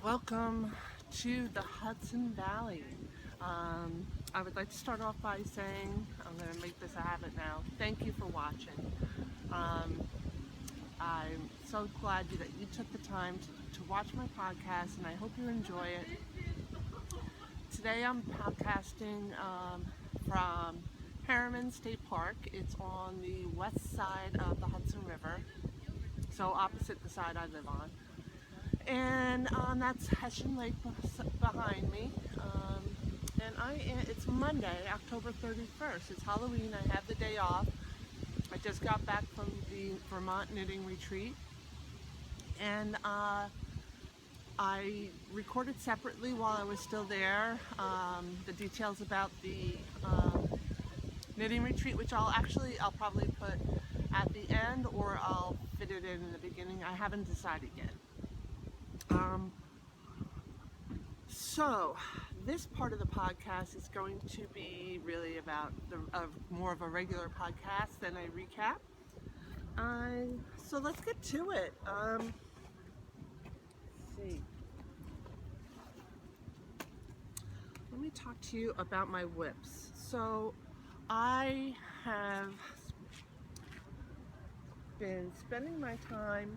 Welcome to the Hudson Valley. I would like to start off by saying, I'm going to make this a habit now, thank you for watching. I'm so glad that you took the time to watch my podcast, and I hope you enjoy it. Today I'm podcasting from Harriman State Park. It's on the west side of the Hudson River, so opposite the side I live on. And that's Hessian Lake behind me. It's Monday, October 31st. It's Halloween. I have the day off. I just got back from the Vermont knitting retreat, and I recorded separately while I was still there the details about the knitting retreat, which I'll probably put at the end, or I'll fit it in the beginning. I haven't decided yet. So this part of the podcast is going to be really about more of a regular podcast than a recap. So let's get to it. Let's see. Let me talk to you about my whips. So I have been spending my time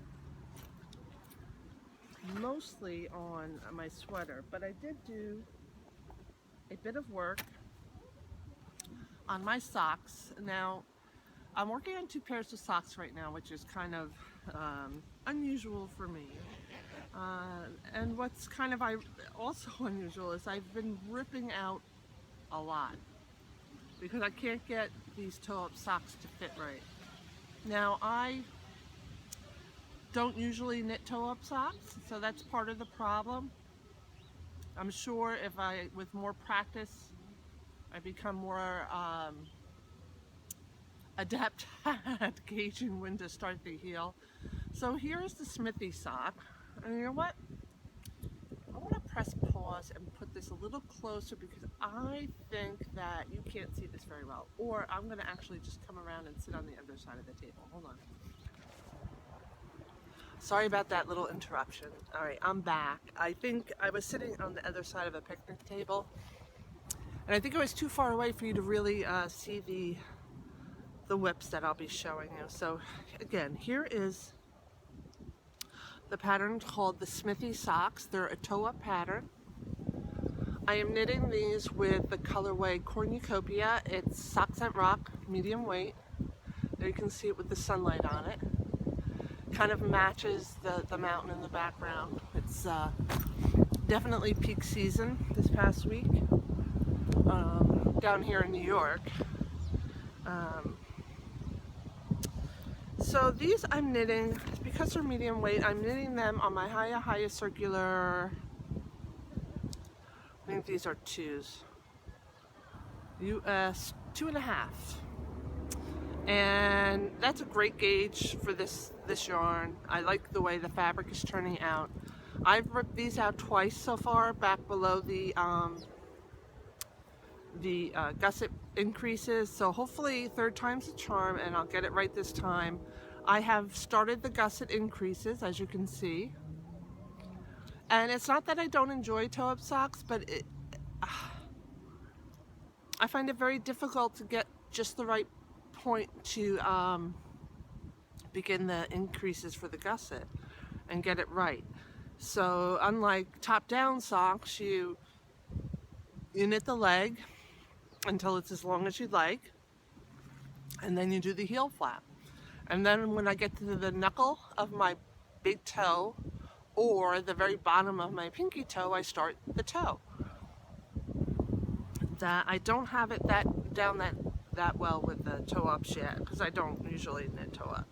mostly on my sweater, but I did do a bit of work on my socks. Now, I'm working on 2 pairs of socks right now, which is kind of unusual for me. And what's kind of also unusual is I've been ripping out a lot because I can't get these toe-up socks to fit right. Now, I don't usually knit toe-up socks, so that's part of the problem. I'm sure with more practice, I become more adept at gauging when to start the heel. So here's the Smithy sock, and you know what? I want to press pause and put this a little closer because I think that you can't see this very well, or I'm going to actually just come around and sit on the other side of the table. Hold on. Sorry about that little interruption. All right, I'm back. I think I was sitting on the other side of a picnic table, and I think it was too far away for you to really see the whips that I'll be showing you. So again, here is the pattern called the Smithy socks. They're a toe-up pattern. I am knitting these with the colorway Cornucopia. It's Accent Rock, medium weight. There you can see it with the sunlight on it. Kind of matches the mountain in the background. It's definitely peak season this past week down here in New York. So these I'm knitting, because they're medium weight, I'm knitting them on my Haya circular, I think these are 2s, US 2.5. And that's a great gauge for this yarn. I like the way the fabric is turning out. I've ripped these out twice so far, back below the gusset increases. So hopefully 3rd time's a charm, and I'll get it right this time. I have started the gusset increases, as you can see. And it's not that I don't enjoy toe-up socks, but I find it very difficult to get just the right point to begin the increases for the gusset and get it right. So unlike top-down socks, you knit the leg until it's as long as you'd like, and then you do the heel flap. And then when I get to the knuckle of my big toe or the very bottom of my pinky toe, I start the toe. That I don't have it down that well with the toe-ups yet, because I don't usually knit toe-up.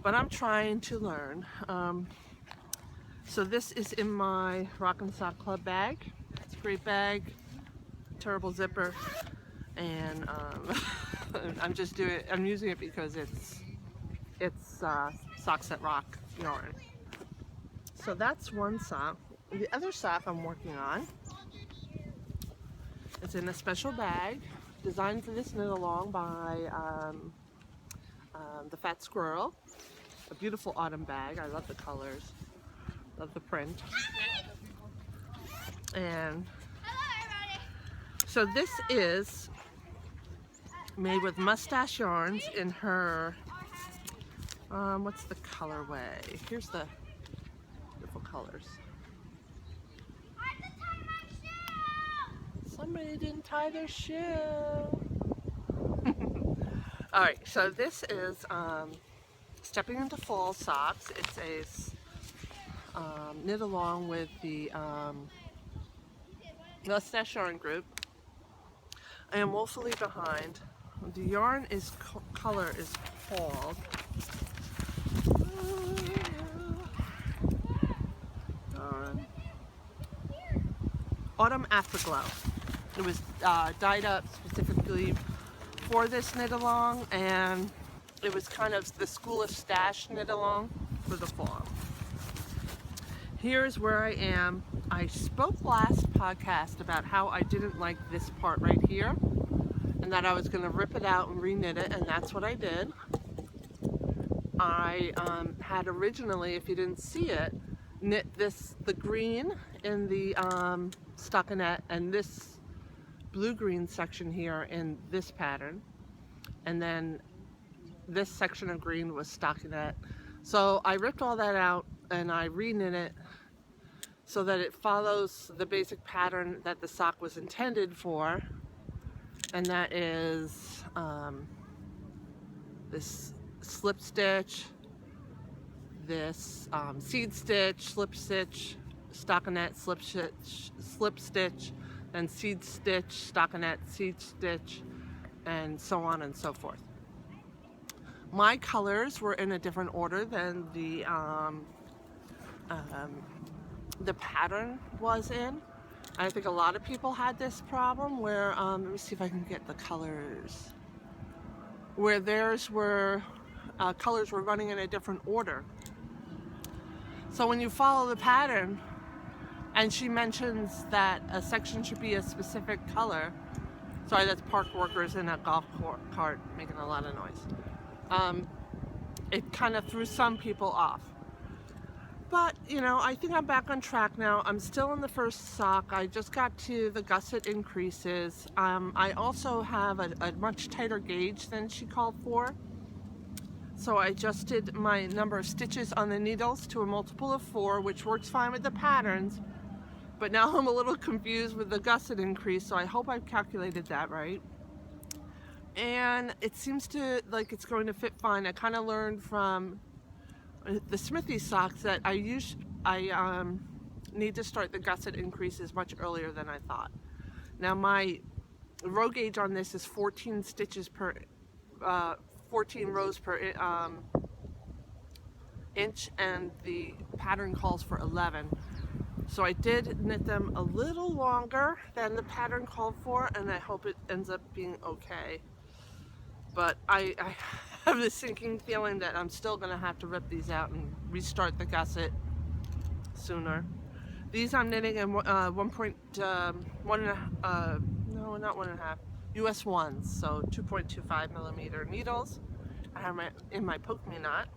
But I'm trying to learn. So this is in my Rockin' Sock Club bag. It's a great bag, terrible zipper, and I'm using it because it's Socks That Rock yarn. So that's one sock. The other sock I'm working on, it's in a special bag designed for this knit along by the Fat Squirrel. A beautiful autumn bag. I love the colors, love the print. And so this is made with mustache yarns in her, what's the colorway? Here's the beautiful colors. Somebody didn't tie their shoe. Alright, so this is Stepping into Fall socks. It's a knit along with the mustache yarn group. I am woefully behind. The yarn is color is called Autumn Afterglow. It was dyed up specifically for this knit along, and it was kind of the School of Stash knit along for the fall. Here's where I am. I spoke last podcast about how I didn't like this part right here, and that I was going to rip it out and re-knit it, and that's what I did. I had originally, if you didn't see it, knit the green in the stockinette and this blue-green section here in this pattern, and then this section of green was stockinette. So I ripped all that out and I re-knit it so that it follows the basic pattern that the sock was intended for, and that is this slip stitch, this seed stitch, slip stitch, stockinette, slip stitch, then seed stitch, stockinette, seed stitch, and so on and so forth. My colors were in a different order than the pattern was in. I think a lot of people had this problem where, let me see if I can get the colors, where theirs were, colors were running in a different order. So when you follow the pattern, and she mentions that a section should be a specific color, sorry, that's park workers in a golf cart making a lot of noise. It kind of threw some people off. But, you know, I think I'm back on track now. I'm still in the first sock. I just got to the gusset increases. I also have a much tighter gauge than she called for. So I adjusted my number of stitches on the needles to a multiple of 4, which works fine with the patterns. But now I'm a little confused with the gusset increase, so I hope I've calculated that right. And it seems to like it's going to fit fine. I kind of learned from the Smithy socks that I need to start the gusset increases much earlier than I thought. Now my row gauge on this is 14 stitches per 14 rows per inch, and the pattern calls for 11. So I did knit them a little longer than the pattern called for, and I hope it ends up being okay. But I have this sinking feeling that I'm still going to have to rip these out and restart the gusset sooner. These I'm knitting in 1.5 US 1s, so 2.25 millimeter needles. I have my in my poke me knot.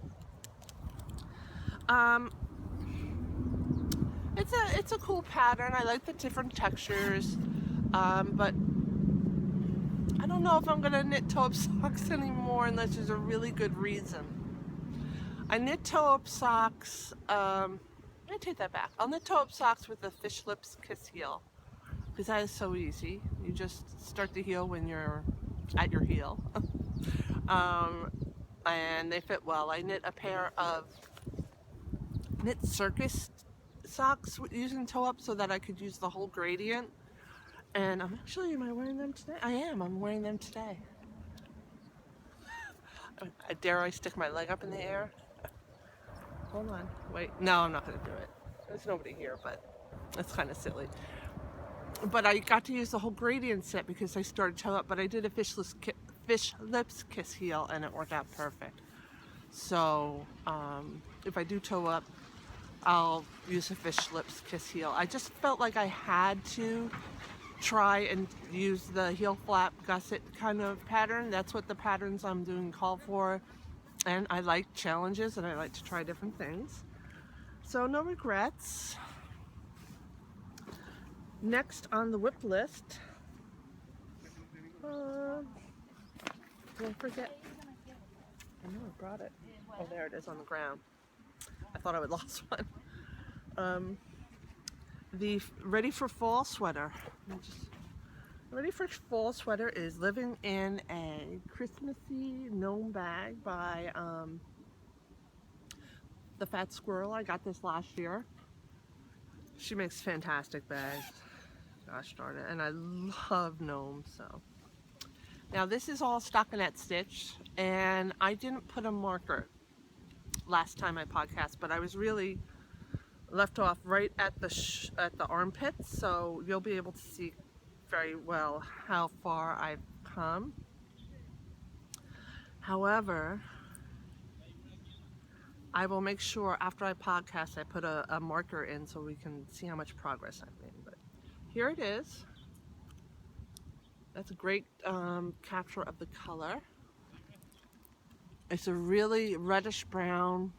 It's a cool pattern. I like the different textures, but I don't know if I'm gonna knit toe-up socks anymore unless there's a really good reason. I knit toe-up socks. I take that back. I'll knit toe-up socks with the Fish Lips Kiss heel, because that is so easy. You just start the heel when you're at your heel. And they fit well. I knit a pair of knit circus socks using toe-up so that I could use the whole gradient. And am I wearing them today? I am. I'm wearing them today. Dare I stick my leg up in the air? Hold on. Wait. No, I'm not going to do it. There's nobody here, but that's kind of silly. But I got to use the whole gradient set because I started toe-up, but I did a Fish Lips Kiss heel, and it worked out perfect. So if I do toe-up, I'll use a Fish Lips Kiss heel. I just felt like I had to try and use the heel flap gusset kind of pattern. That's what the patterns I'm doing call for, and I like challenges and I like to try different things, so no regrets. Next on the whip list, don't forget, I know I brought it. Oh, there it is on the ground. I thought I would lost one. The Ready for Fall sweater. Ready for Fall sweater is living in a Christmassy gnome bag by the Fat Squirrel. I got this last year. She makes fantastic bags. Gosh darn it. And I love gnomes, so. Now this is all stockinette stitch, and I didn't put a marker last time I podcast, but I was really left off right at the armpits, so you'll be able to see very well how far I've come. However, I will make sure after I podcast I put a marker in so we can see how much progress I've made. But here it is. That's a great capture of the color. It's a really reddish brown,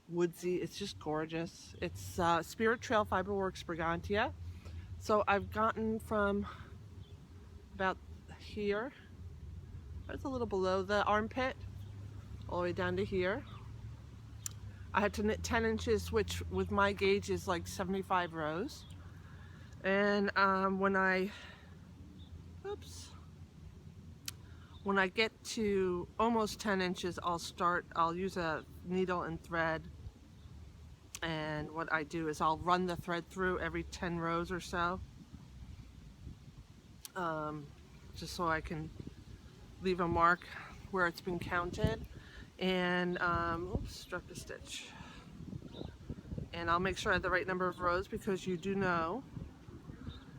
woodsy. It's just gorgeous. It's Spirit Trail Fiberworks Brigantia. So I've gotten from about here, it's a little below the armpit, all the way down to here. I had to knit 10 inches, which with my gauge is like 75 rows. And when I get to almost 10 inches, I'll use a needle and thread. And what I do is I'll run the thread through every 10 rows or so. Just so I can leave a mark where it's been counted. And, struck the stitch. And I'll make sure I have the right number of rows, because you do know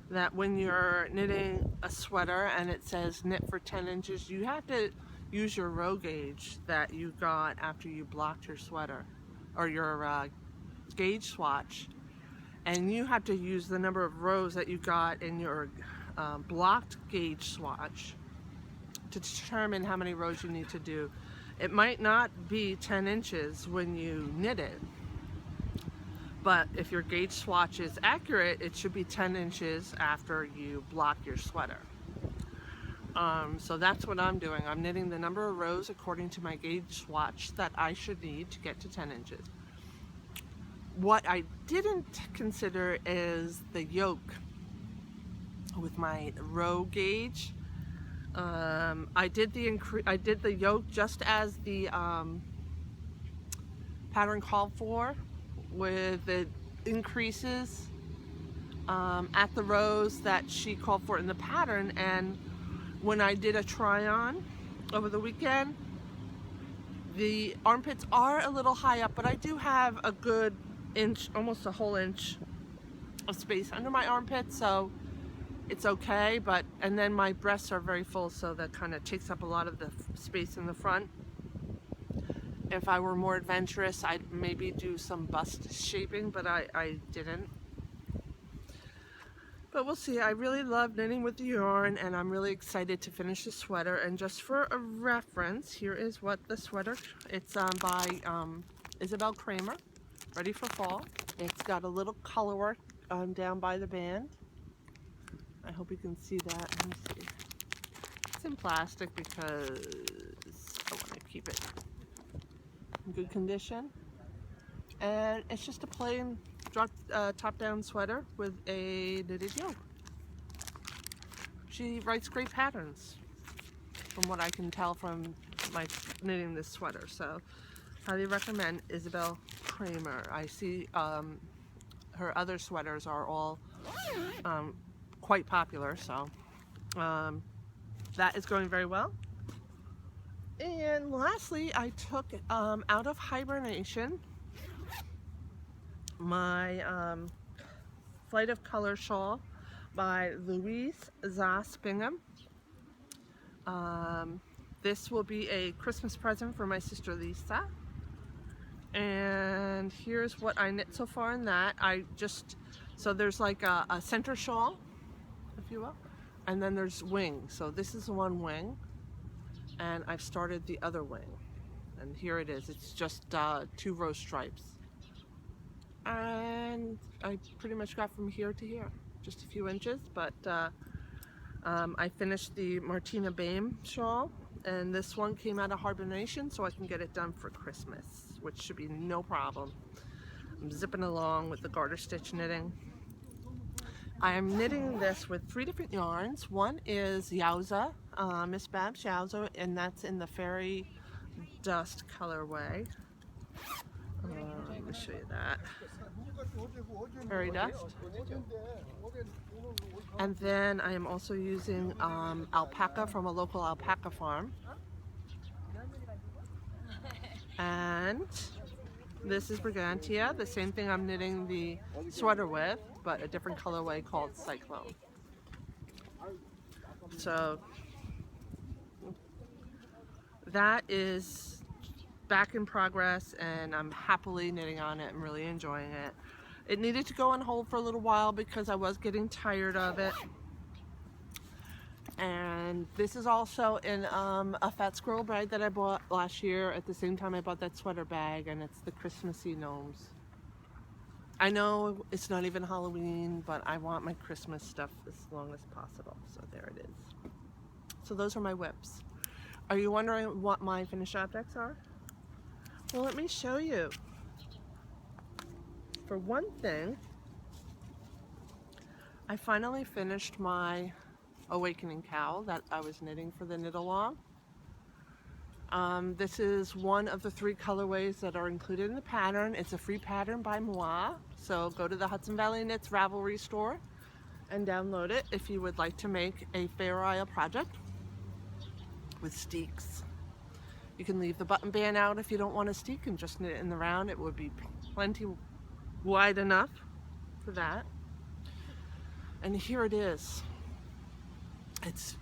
that when you're knitting a sweater and it says knit for 10 inches, you have to use your row gauge that you got after you blocked your sweater, or your gauge swatch, and you have to use the number of rows that you got in your blocked gauge swatch to determine how many rows you need to do. It might not be 10 inches when you knit it, but if your gauge swatch is accurate, it should be 10 inches after you block your sweater. So that's what I'm doing. I'm knitting the number of rows according to my gauge swatch that I should need to get to 10 inches. What I didn't consider is the yoke with my row gauge. I did the yoke just as the pattern called for, with the increases at the rows that she called for in the pattern. And when I did a try on over the weekend, the armpits are a little high up, but I do have a good inch, almost a whole inch of space under my armpits, so it's okay. And then my breasts are very full, so that kind of takes up a lot of the space in the front. If I were more adventurous, I'd maybe do some bust shaping, but I didn't. But we'll see. I really love knitting with the yarn, and I'm really excited to finish the sweater. And just for a reference, here is what the sweater, it's by Isabel Kramer, Ready for Fall. It's got a little color work down by the band. I hope you can see that. Let me see. It's in plastic because I want to keep it in good condition. And it's just a plain top-down sweater with a knitted yoke. She writes great patterns, from what I can tell from my knitting this sweater. So, highly recommend Isabel Kramer. I see her other sweaters are all quite popular, so that is going very well. And lastly, I took out of hibernation my Flight of Color shawl by Louise Zass Bingham. This will be a Christmas present for my sister Lisa. And here's what I knit so far in that. So there's like a center shawl, if you will, and then there's wings. So this is one wing, and I've started the other wing, and here it is. It's just 2 row stripes, and I pretty much got from here to here. just a few inches, but I finished the Martina Baim shawl, and this one came out of hibernation, so I can get it done for Christmas, which should be no problem. I'm zipping along with the garter stitch knitting. I am knitting this with 3 different yarns. One is Yowza, Miss Babs Yowza, and that's in the Fairy Dust colorway. Let me show you that. Fairy Dust. And then I am also using alpaca from a local alpaca farm. And this is Brigantia, the same thing I'm knitting the sweater with, but a different colorway called Cyclone. So that is back in progress, and I'm happily knitting on it and really enjoying it. It needed to go on hold for a little while because I was getting tired of it. And this is also in a Fat Squirrel bag that I bought last year at the same time I bought that sweater bag, and it's the Christmassy gnomes. I know it's not even Halloween, but I want my Christmas stuff as long as possible, so there it is. So those are my whips. Are you wondering what my finished objects are? Well, let me show you. For one thing, I finally finished my Awakening cowl that I was knitting for the knit along. This is one of the 3 colorways that are included in the pattern. It's a free pattern by moi, so go to the Hudson Valley Knits Ravelry store and download it if you would like to make a Fair Isle project with steeks. You can leave the button band out if you don't want a steek and just knit it in the round. It would be plenty wide enough for that. And here it is. It's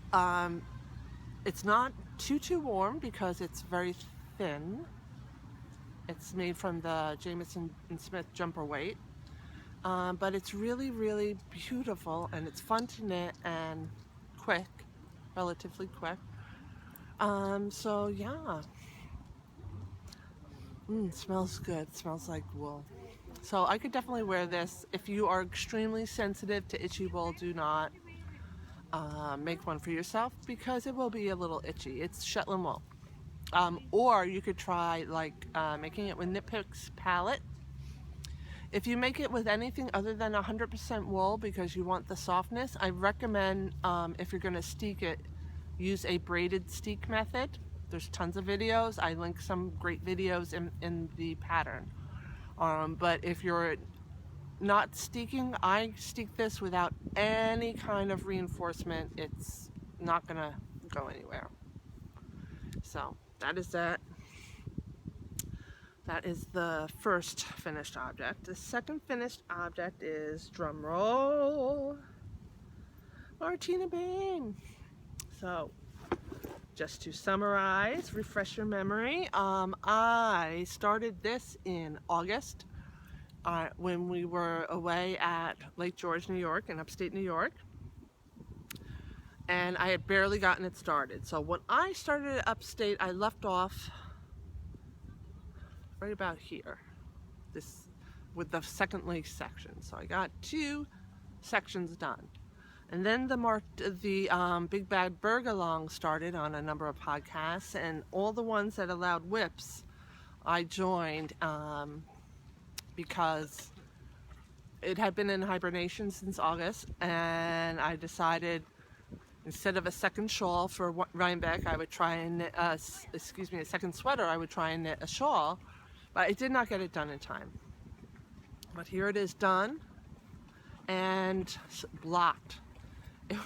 not too warm because it's very thin. It's made from the Jamieson & Smith jumper weight, but it's really beautiful, and it's fun to knit and quick, relatively quick. So yeah, it smells good. It smells like wool. So I could definitely wear this. If you are extremely sensitive to itchy wool, do not make one for yourself because it will be a little itchy. It's Shetland wool. Or you could try like making it with Knit Picks palette. If you make it with anything other than 100% wool because you want the softness, I recommend if you're going to steek it, use a braided steek method. There's tons of videos. I link some great videos in the pattern. But if you're not steeking, I steek this without any kind of reinforcement. It's not gonna go anywhere. So that is that. That is the first finished object. The second finished object is, drum roll, Martina Baim. So just to summarize, refresh your memory, I started this in August when we were away at Lake George, New York, in upstate New York, and I had barely gotten it started. So when I started at upstate, I left off right about here, this with the second lake section. So I got 2 sections done. And then the Big Bad Burgalong started on a number of podcasts, and all the ones that allowed whips, I joined because it had been in hibernation since August, and I decided instead of a second shawl for Rhinebeck, I would try and knit, a second sweater, I would try and knit a shawl, but I did not get it done in time. But here it is done and blocked. It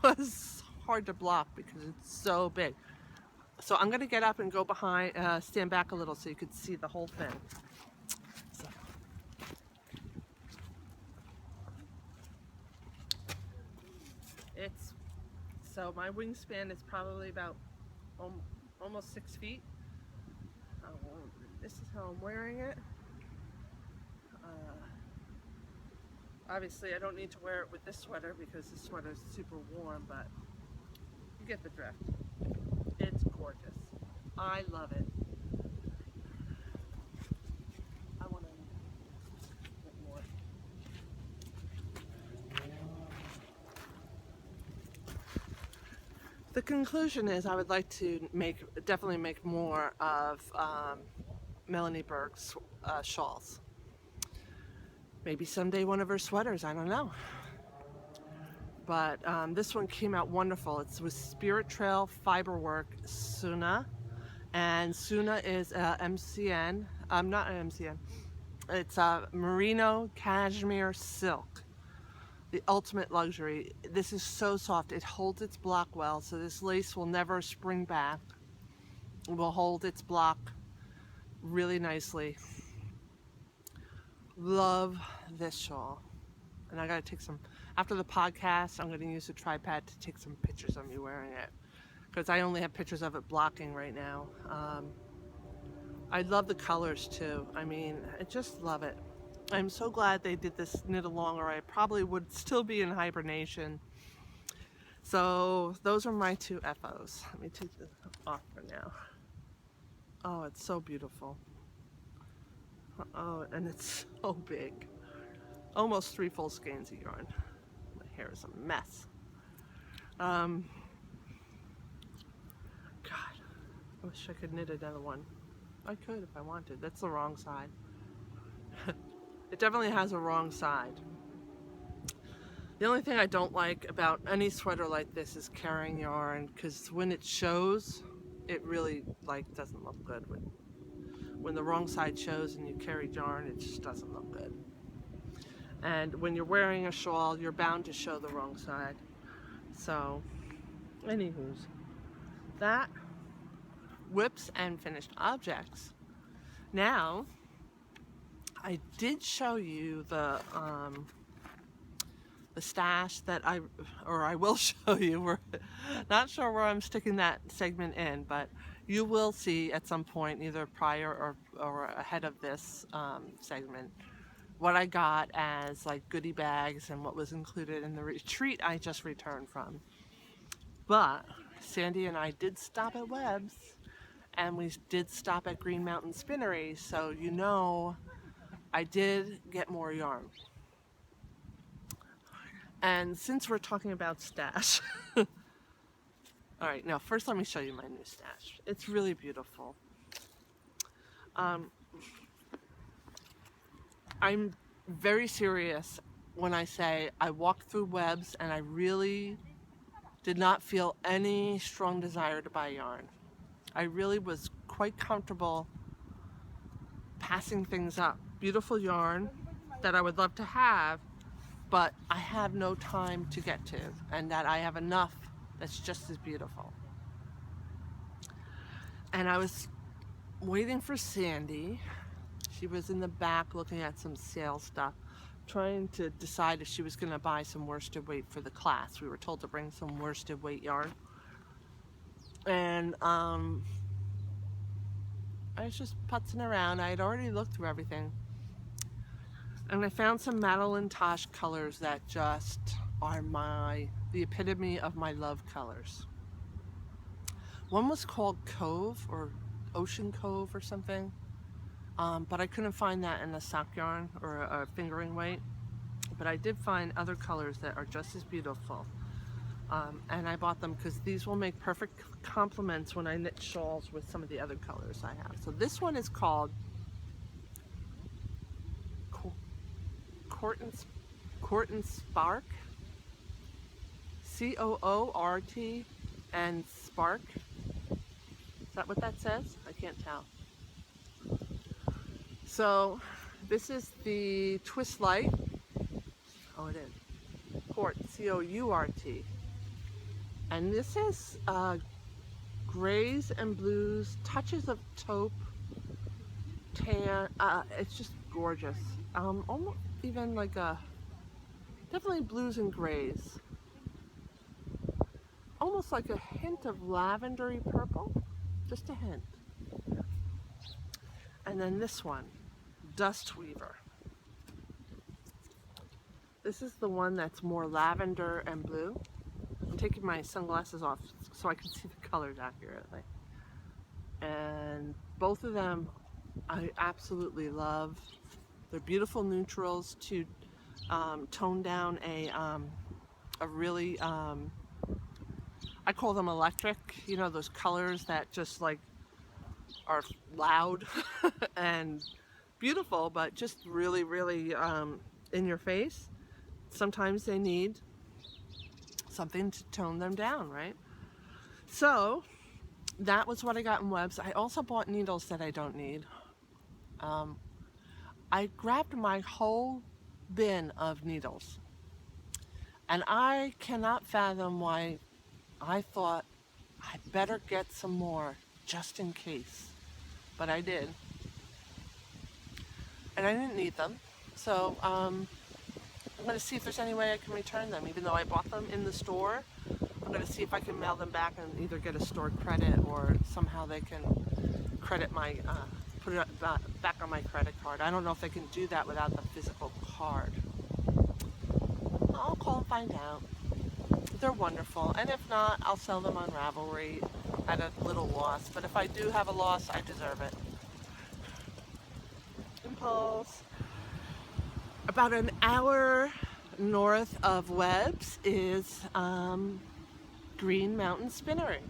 was hard to block because it's so big. So I'm going to get up and go behind, stand back a little so you could see the whole thing. So my wingspan is probably about almost 6 feet. This is how I'm wearing it. Obviously I don't need to wear it with this sweater because this sweater is super warm, but you get the drift. It's gorgeous. I love it. I want to get more. The conclusion is I would like to definitely make more of Melanie Berg's shawls. Maybe someday one of her sweaters, I don't know. But this one came out wonderful. It's with Spirit Trail Fiberwork Suna. And Suna is MCN. Not an MCN. It's a merino cashmere silk. The ultimate luxury. This is so soft. It holds its block well, so this lace will never spring back. It will hold its block really nicely. Love this shawl. And I gotta take some, after the podcast, I'm gonna use a tripod to take some pictures of me wearing it, because I only have pictures of it blocking right now. I love the colors too. I mean, I just love it. I'm so glad they did this knit along, or I probably would still be in hibernation. So those are my two FOs. Let me take this off for now. Oh, it's so beautiful. Oh, and it's so big. Almost 3 full skeins of yarn. My hair is a mess. God, I wish I could knit another one. I could if I wanted. That's the wrong side. It definitely has a wrong side. The only thing I don't like about any sweater like this is carrying yarn, because when it shows, it really doesn't look good. When the wrong side shows and you carry yarn, it just doesn't look good. And when you're wearing a shawl, you're bound to show the wrong side. So, anywho's, that, whips and finished objects. Now, I did show you the stash that I will show you. We're not sure where I'm sticking that segment in, but you will see at some point, either prior or ahead of this segment, what I got as goodie bags and what was included in the retreat I just returned from. But Sandy and I did stop at Webb's, and we did stop at Green Mountain Spinnery, so I did get more yarn. And since we're talking about stash, alright, now first let me show you my new stash. It's really beautiful. I'm very serious when I say I walked through Webb's and I really did not feel any strong desire to buy yarn. I really was quite comfortable passing things up. Beautiful yarn that I would love to have, but I have no time to get to, and that I have enough that's just as beautiful. And I was waiting for Sandy. She was in the back looking at some sale stuff, trying to decide if she was going to buy some worsted weight for the class. We were told to bring some worsted weight yarn. And I was just putzing around. I had already looked through everything. And I found some Madeline Tosh colors that just are the epitome of my love colors. One was called Cove, or Ocean Cove or something. But I couldn't find that in a sock yarn or a fingering weight. But I did find other colors that are just as beautiful. And I bought them because these will make perfect complements when I knit shawls with some of the other colors I have. So this one is called Court and Spark. C-O-O-R-T and Spark. Is that what that says? I can't tell. So this is the Twist Light. Oh, it is. Court, C-O-U-R-T. And this is grays and blues, touches of taupe, tan. It's just gorgeous. Almost even definitely blues and grays. Almost like a hint of lavendery purple, just a hint. And then this one, Dust Weaver. This is the one that's more lavender and blue. I'm taking my sunglasses off so I can see the colors accurately. And both of them I absolutely love. They're beautiful neutrals to tone down a really, I I call them electric, you know, those colors that just like are loud and beautiful, but just really, really in your face. Sometimes they need something to tone them down, right? So that was what I got in webs. I also bought needles that I don't need. I grabbed my whole bin of needles, and I cannot fathom why I thought I'd better get some more just in case, but I did, and I didn't need them. So I'm going to see if there's any way I can return them. Even though I bought them in the store, I'm going to see if I can mail them back and either get a store credit or somehow they can credit my, put it back on my credit card. I don't know if they can do that without the physical card. I'll call and find out. They're wonderful, and if not, I'll sell them on Ravelry at a little loss. But if I do have a loss, I deserve it. Impulse. About an hour north of Webb's is Green Mountain Spinnery,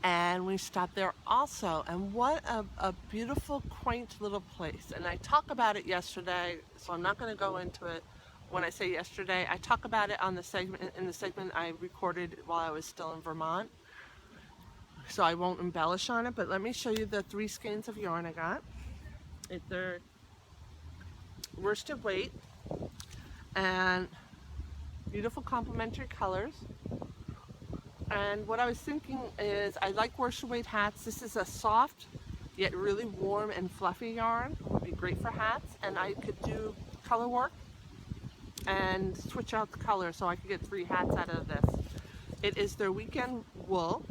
and we stopped there also. And what a beautiful, quaint little place. And I talked about it yesterday, so I'm not going to go into it. When I say yesterday, I talk about it on the segment I recorded while I was still in Vermont, so I won't embellish on it. But let me show you the 3 skeins of yarn I got. They're worsted weight and beautiful complementary colors. And what I was thinking is, I like worsted weight hats. This is a soft yet really warm and fluffy yarn. It would be great for hats, and I could do color work and switch out the color, so I could get 3 hats out of this. It is their weekend wool.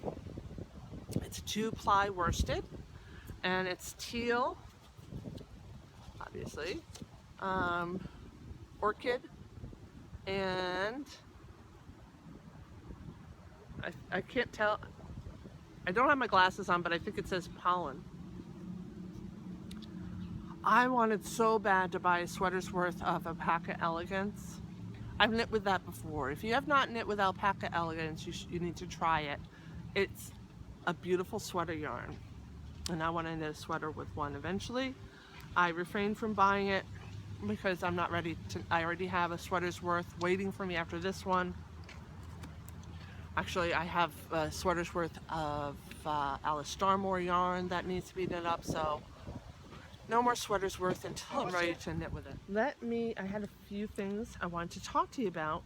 It's 2-ply worsted, and it's teal, obviously, orchid, and I can't tell. I don't have my glasses on, but I think it says pollen. I wanted so bad to buy a sweater's worth of Alpaca Elegance. I've knit with that before. If you have not knit with Alpaca Elegance, you need to try it. It's a beautiful sweater yarn, and I want to knit a sweater with one eventually. I refrained from buying it because I'm not ready to. I already have a sweater's worth waiting for me after this one. Actually, I have a sweater's worth of Alice Starmore yarn that needs to be knit up, so no more sweaters worth until I'm ready to knit with it. I had a few things I wanted to talk to you about,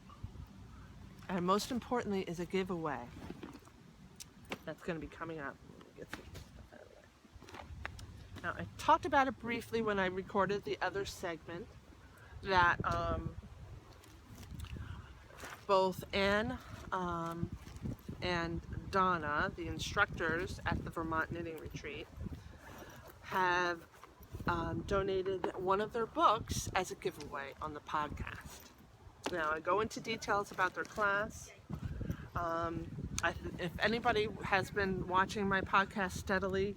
and most importantly is a giveaway that's going to be coming up. Get some stuff out of the way. Now, I talked about it briefly when I recorded the other segment, that both Anne and Donna, the instructors at the Vermont Knitting Retreat, have donated one of their books as a giveaway on the podcast. Now, I go into details about their class. If anybody has been watching my podcast steadily,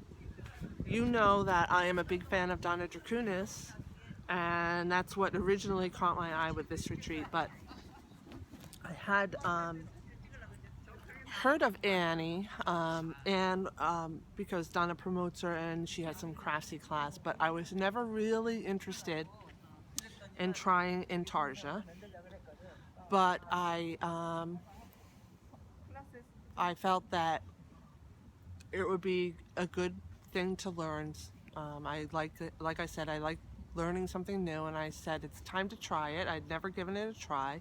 you know that I am a big fan of Donna Dracunis, and that's what originally caught my eye with this retreat. But I had heard of Annie, and because Donna promotes her and she has some craftsy class, but I was never really interested in trying Intarsia. But I felt that it would be a good thing to learn. I liked it. Like I said, I like learning something new, and I said it's time to try it. I'd never given it a try.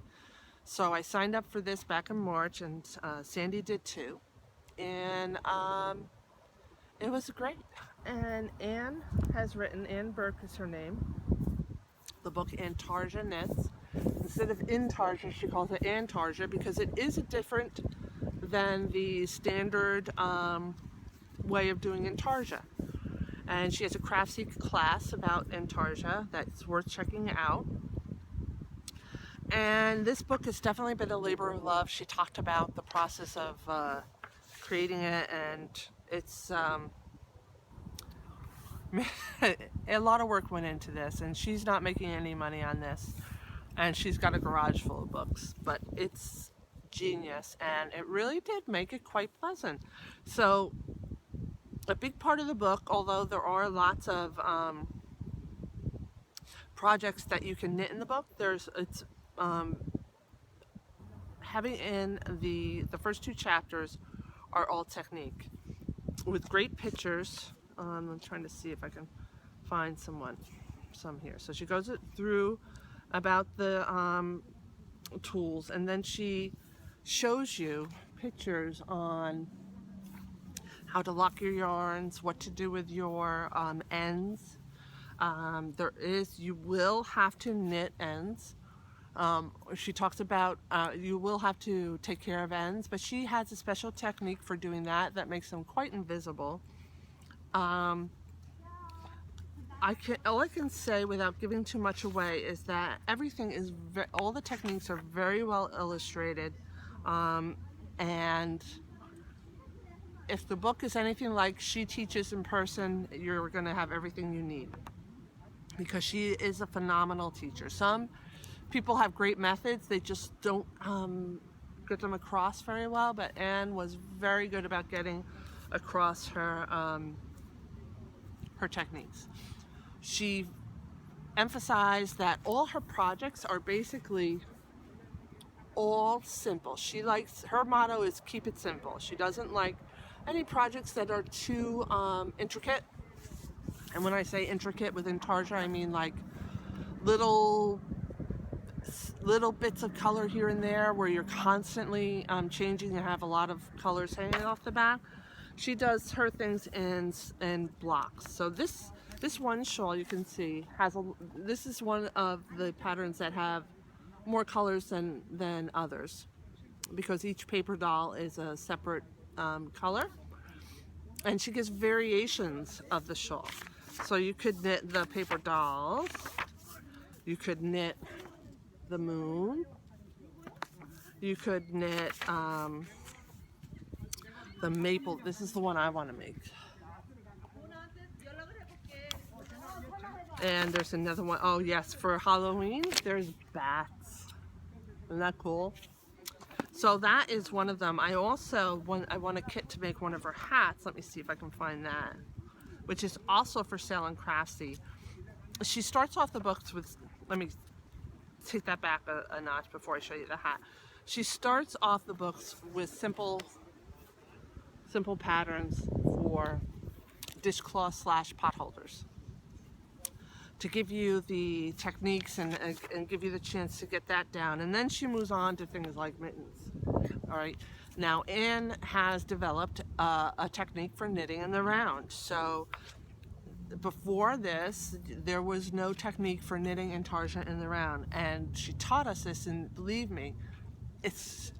So I signed up for this back in March, and Sandy did too. And it was great. And Anne has written, Anne Burke is her name, the book Intarsia Knits. Instead of Intarsia, she calls it Antarsia because it is different than the standard way of doing Intarsia. And she has a craftsy class about Intarsia that's worth checking out. And this book has definitely been a labor of love. She talked about the process of creating it, and it's a lot of work went into this, and she's not making any money on this, and she's got a garage full of books, but it's genius, and it really did make it quite pleasant. So a big part of the book, although there are lots of projects that you can knit in the book, it's having in the first 2 chapters are all technique with great pictures. I'm trying to see if I can find some here. So she goes through about the tools, and then she shows you pictures on how to lock your yarns, what to do with your ends. You will have to knit ends. She talks about you will have to take care of ends, but she has a special technique for doing that makes them quite invisible. All I can say without giving too much away is that everything is all the techniques are very well illustrated, and if the book is anything like she teaches in person, you're going to have everything you need, because she is a phenomenal teacher. Some people have great methods, they just don't get them across very well, but Anne was very good about getting across her techniques. She emphasized that all her projects are basically all simple. Her motto is keep it simple. She doesn't like any projects that are too intricate. And when I say intricate with intarsia, I mean like little bits of color here and there where you're constantly changing and have a lot of colors hanging off the back. She does her things in blocks. So this one shawl, you can see, this is one of the patterns that have more colors than others, because each paper doll is a separate color, and she gives variations of the shawl. So you could knit the paper dolls, you could knit the moon, you could knit the maple. This is the one I want to make. And there's another one. Oh yes, for Halloween there's bats. Isn't that cool? So that is one of them. I want a kit to make one of her hats. Let me see if I can find that, which is also for sale on Craftsy. She starts off the books with, let me take that back a notch before I show you the hat. She starts off the books with simple patterns for dishcloth / pot holders, to give you the techniques and give you the chance to get that down. And then she moves on to things like mittens. All right. Now Anne has developed a technique for knitting in the round. So before this, there was no technique for knitting intarsia in the round, and she taught us this, and believe me, it's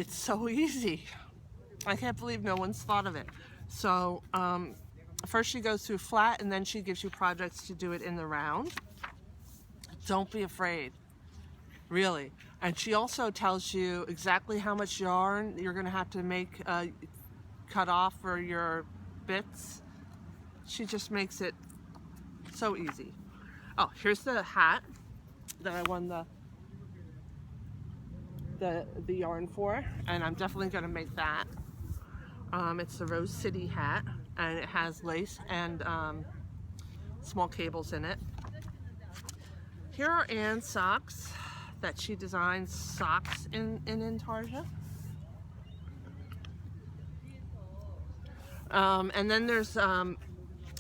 so easy. I can't believe no one's thought of it. So first she goes through flat, and then she gives you projects to do it in the round. Don't be afraid, really. And she also tells you exactly how much yarn you're going to have to make cut off for your bits. She just makes it so easy. Oh, here's the hat that I won the yarn for, and I'm definitely going to make that. It's the Rose City hat, and it has lace and small cables in it. Here are Anne's socks that she designs socks in intarsia. And then there's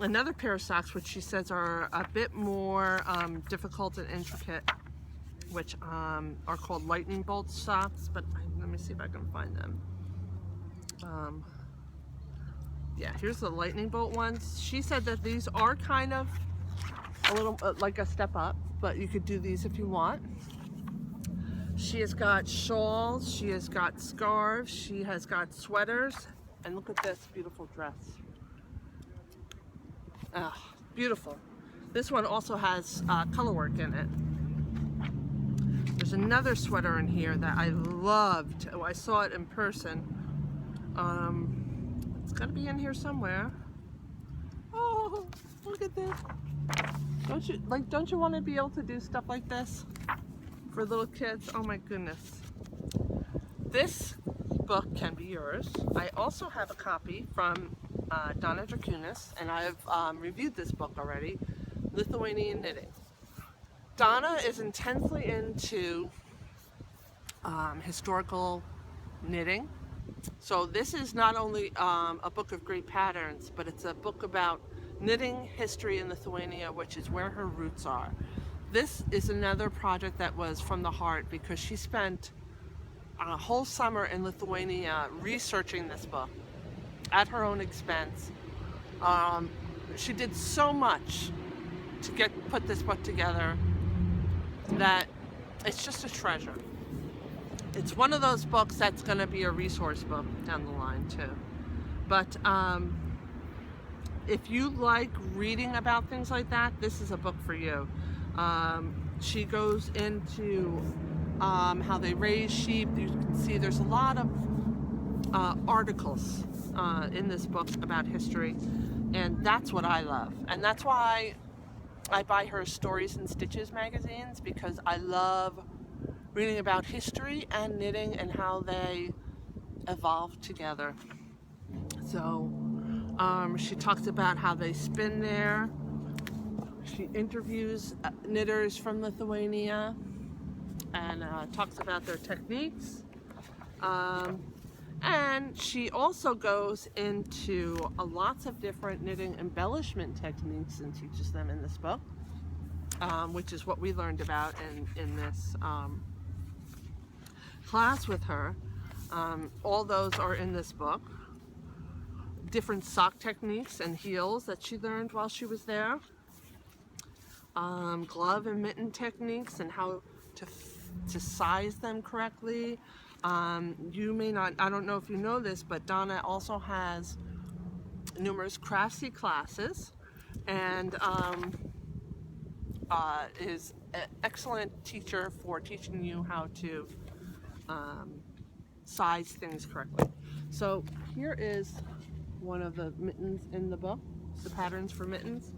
another pair of socks which she says are a bit more difficult and intricate, which are called lightning bolt socks, but let me see if I can find them. Yeah, here's the lightning bolt ones. She said that these are kind of a little like a step up, but you could do these if you want. She has got shawls, she has got scarves, she has got sweaters, and look at this beautiful dress. Beautiful. This one also has color work in it. There's another sweater in here that I loved. Oh, I saw it in person. It's got to be in here somewhere. Oh, look at this. Don't you want to be able to do stuff like this for little kids? Oh my goodness. this book can be yours. I also have a copy from Donna Drakunis, and I've reviewed this book already, Lithuanian Knitting. Donna is intensely into historical knitting. So this is not only a book of great patterns, but it's a book about knitting history in Lithuania, which is where her roots are. This is another project that was from the heart because she spent a whole summer in Lithuania researching this book at her own expense. She did so much to put this book together that it's just a treasure. It's one of those books that's going to be a resource book down the line too. But if you like reading about things like that, this is a book for you. She goes into how they raise sheep. You can see there's a lot of articles in this book about history, and that's what I love. And that's why I buy her Stories and Stitches magazines, because I love reading about history and knitting and how they evolved together. So she talks about how they spin there. She interviews knitters from Lithuania and talks about their techniques. And she also goes into lots of different knitting embellishment techniques and teaches them in this book, which is what we learned about in this class with her. All those are in this book. Different sock techniques and heels that she learned while she was there. Glove and mitten techniques and how to size them correctly. You may not, I don't know if you know this, but Donna also has numerous craftsy classes and is an excellent teacher for teaching you how to size things correctly. So here is one of the mittens in the book, the patterns for mittens.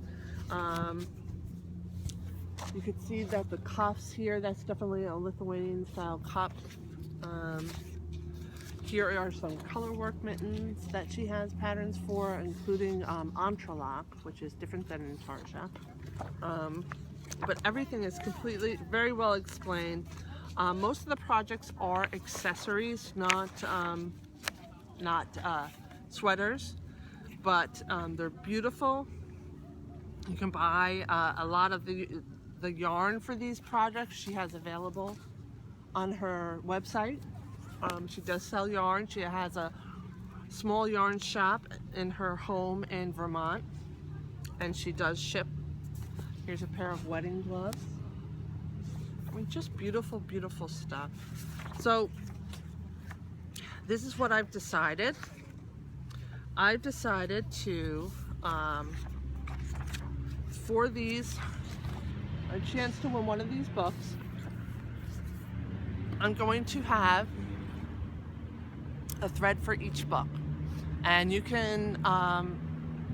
You can see that the cuffs here, that's definitely a Lithuanian style cuff. Here are some color work mittens that she has patterns for, including entrelac, which is different than intarsia. But everything is completely, very well explained. Most of the projects are accessories, not sweaters, but they're beautiful. You can buy a lot of the yarn for these projects she has available on her website. She does sell yarn. She has a small yarn shop in her home in Vermont, and she does ship. Here's a pair of wedding gloves. I mean, just beautiful, beautiful stuff. So this is what I've decided. I've decided to, for these, a chance to win one of these books, I'm going to have a thread for each book. And you can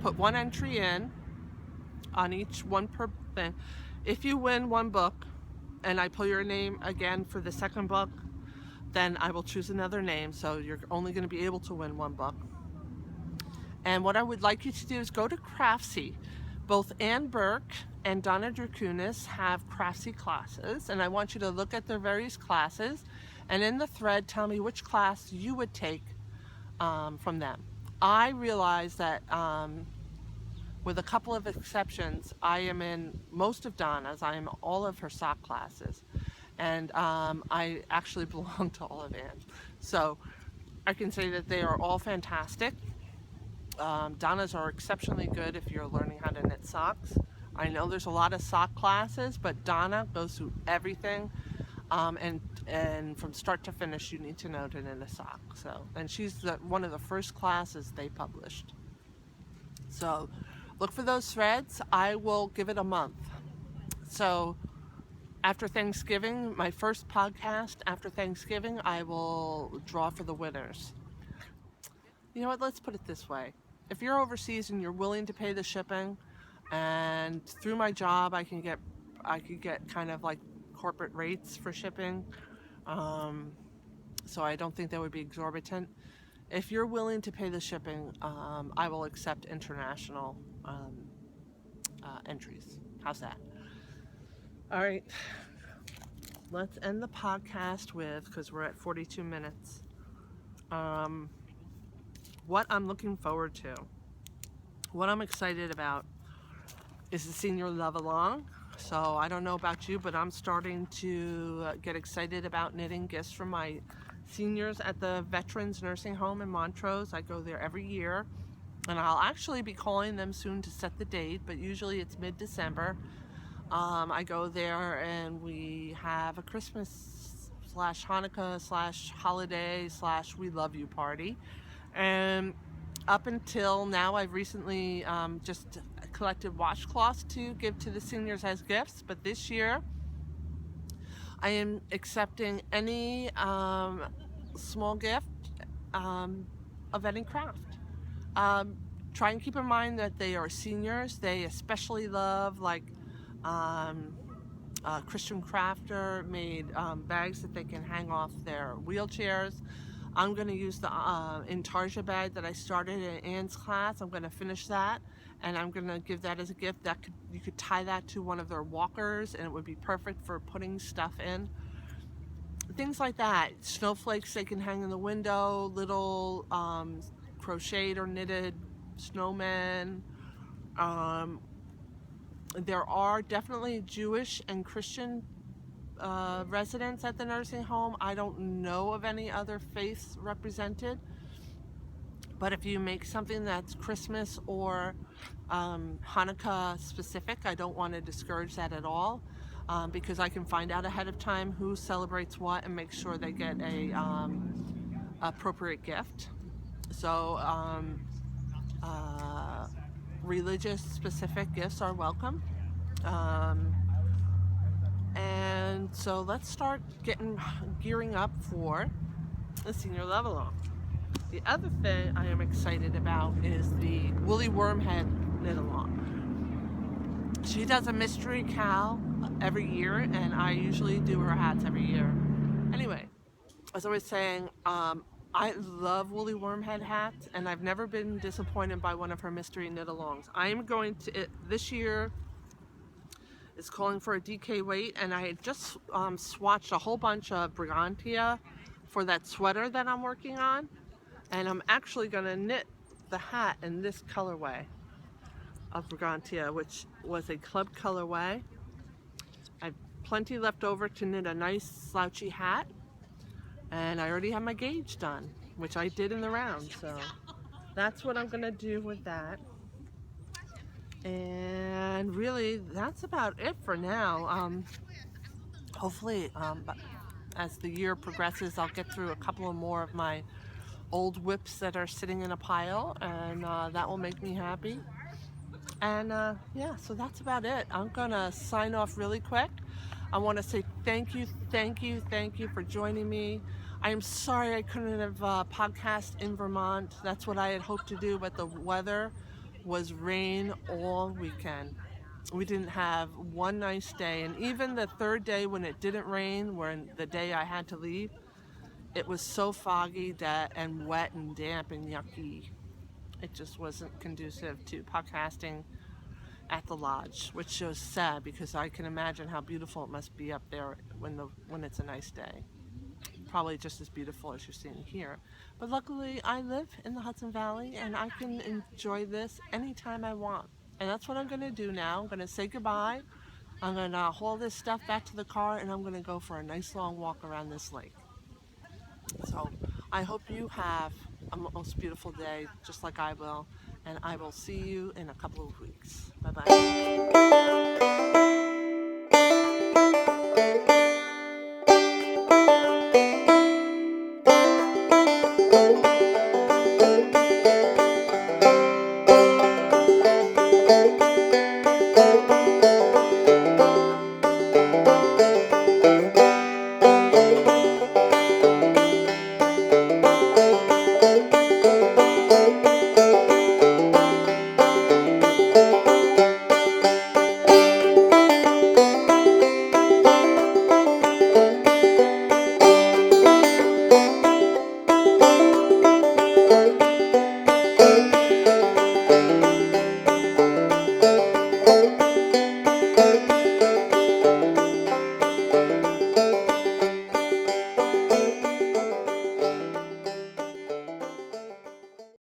put one entry in on each one per thing. If you win one book and I pull your name again for the second book, then I will choose another name. So you're only going to be able to win one book. And what I would like you to do is go to Craftsy. Both Ann Burke and Donna Drakunis have Craftsy classes, and I want you to look at their various classes, and in the thread tell me which class you would take from them. I realize that with a couple of exceptions, I am in most of Donna's, I am all of her sock classes, and I actually belong to all of Ann's. So I can say that they are all fantastic. Donna's are exceptionally good if you're learning how to knit socks. I know there's a lot of sock classes, but Donna goes through everything, and from start to finish you need to know to knit a sock. So, and she's one of the first classes they published. So look for those threads. I will give it a month. So after Thanksgiving, my first podcast after Thanksgiving, I will draw for the winners. You know what, let's put it this way. If you're overseas and you're willing to pay the shipping, and through my job I could get kind of like corporate rates for shipping, so I don't think that would be exorbitant. If you're willing to pay the shipping, I will accept international entries. How's that? All right, let's end the podcast with, because we're at 42 minutes, what I'm looking forward to. What I'm excited about is the senior love along. So I don't know about you, but I'm starting to get excited about knitting gifts for my seniors at the Veterans Nursing Home in Montrose. I go there every year, and I'll actually be calling them soon to set the date, but usually it's mid-December. I go there and we have a Christmas / Hanukkah / holiday / we love you party. And up until now, I've recently just collected washcloths to give to the seniors as gifts, but this year I am accepting any small gift of any craft. Try and keep in mind that they are seniors. They especially love, like, Christian crafter made bags that they can hang off their wheelchairs. I'm going to use the Intarsia bag that I started in Anne's class. I'm going to finish that, and I'm going to give that as a gift. You could tie that to one of their walkers, and it would be perfect for putting stuff in. Things like that. Snowflakes they can hang in the window, little crocheted or knitted snowmen. There are definitely Jewish and Christian residents at the nursing home. I don't know of any other faiths represented, but if you make something that's Christmas or Hanukkah specific, I don't want to discourage that at all, because I can find out ahead of time who celebrates what and make sure they get a appropriate gift. So religious specific gifts are welcome. And so let's start gearing up for the senior love along. The other thing I am excited about is the Woolly Wormhead knit along. She does a mystery cow every year, and I usually do her hats every year. Anyway, as I was saying, I love Woolly Wormhead hats, and I've never been disappointed by one of her mystery knit alongs. I am going to, this year is calling for a DK weight, and I just swatched a whole bunch of Brigantia for that sweater that I'm working on, and I'm actually going to knit the hat in this colorway of Brigantia, which was a club colorway. I've plenty left over to knit a nice slouchy hat, and I already have my gauge done, which I did in the round, so that's what I'm going to do with that. And really, that's about it for now. Hopefully, as the year progresses, I'll get through a couple of more of my old whips that are sitting in a pile, and that will make me happy. And yeah, so that's about it. I'm gonna sign off really quick. I want to say thank you for joining me. I am sorry I couldn't have podcast in Vermont. That's what I had hoped to do, but the weather was rain all weekend. We didn't have one nice day, and even the third day when it didn't rain, when the day I had to leave, it was so foggy and wet and damp and yucky. It just wasn't conducive to podcasting at the lodge, which was sad because I can imagine how beautiful it must be up there when it's a nice day. Probably just as beautiful as you're seeing here. But luckily I live in the Hudson Valley and I can enjoy this anytime I want. And that's what I'm going to do now. I'm going to say goodbye. I'm going to haul this stuff back to the car, and I'm going to go for a nice long walk around this lake. So I hope you have a most beautiful day, just like I will. And I will see you in a couple of weeks. Bye-bye.